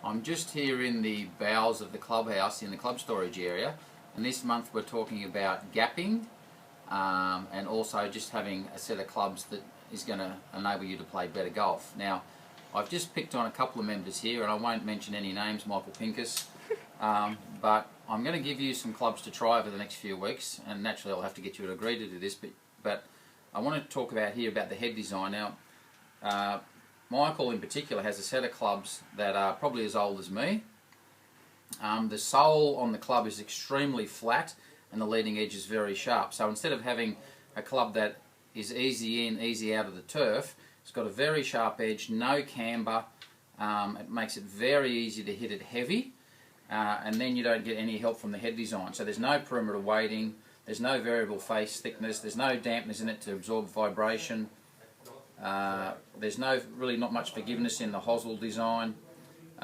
I'm just here in the bowels of the clubhouse in the club storage area, and this month we're talking about gapping and also just having a set of clubs that is going to enable you to play better golf. Now, I've just picked on a couple of members here, and I won't mention any names, Michael Pincus, but I'm going to give you some clubs to try over the next few weeks, and naturally I'll have to get you to agree to do this, but I want to talk about the head design. Now, Michael in particular has a set of clubs that are probably as old as me. The sole on the club is extremely flat and the leading edge is very sharp. So instead of having a club that is easy in, easy out of the turf, it's got a very sharp edge, no camber. It makes it very easy to hit it heavy, and then you don't get any help from the head design. So there's no perimeter weighting, there's no variable face thickness, there's no dampeners in it to absorb vibration. There's really not much forgiveness in the hosel design,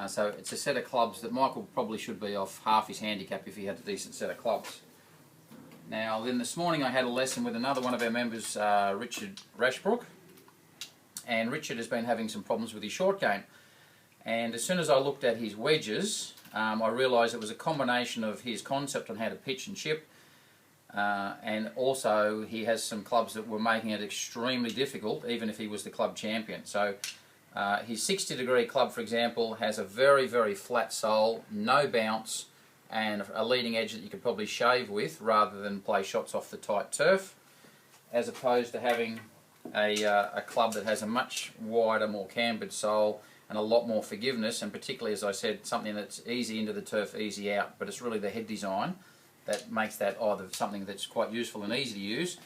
so it's a set of clubs that Michael probably should be off half his handicap if he had a decent set of clubs. Now then, this morning I had a lesson with another one of our members, Richard Rashbrook, and Richard has been having some problems with his short game, and as soon as I looked at his wedges, I realised it was a combination of his concept on how to pitch and chip, and also he has some clubs that were making it extremely difficult even if he was the club champion. So his 60-degree club, for example, has a very, very flat sole, no bounce, and a leading edge that you could probably shave with rather than play shots off the tight turf, as opposed to having a club that has a much wider, more cambered sole and a lot more forgiveness, and particularly, as I said, something that's easy into the turf, easy out. But it's really the head design that makes that either something that's quite useful and easy to use,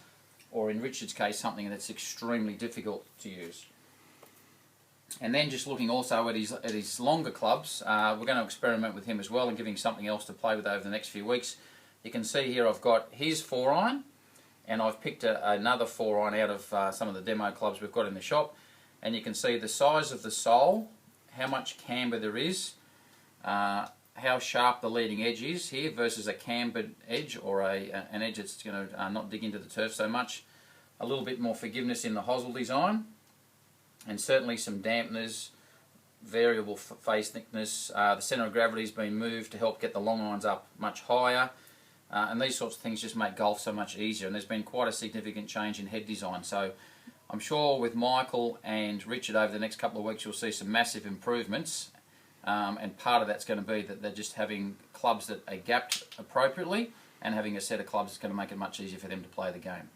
or in Richard's case, something that's extremely difficult to use. And then just looking also at his longer clubs, we're going to experiment with him as well and giving something else to play with over the next few weeks. You can see here I've got his 4-iron, and I've picked another 4-iron out of some of the demo clubs we've got in the shop, and you can see the size of the sole, how much camber there is, how sharp the leading edge is here versus a cambered edge, or an edge that's going to not dig into the turf so much. A little bit more forgiveness in the hosel design, and certainly some dampeners, variable face thickness. The centre of gravity has been moved to help get the long irons up much higher, and these sorts of things just make golf so much easier, and there's been quite a significant change in head design. So I'm sure with Michael and Richard over the next couple of weeks you'll see some massive improvements. And part of that's going to be that they're just having clubs that are gapped appropriately, and having a set of clubs that's going to make it much easier for them to play the game.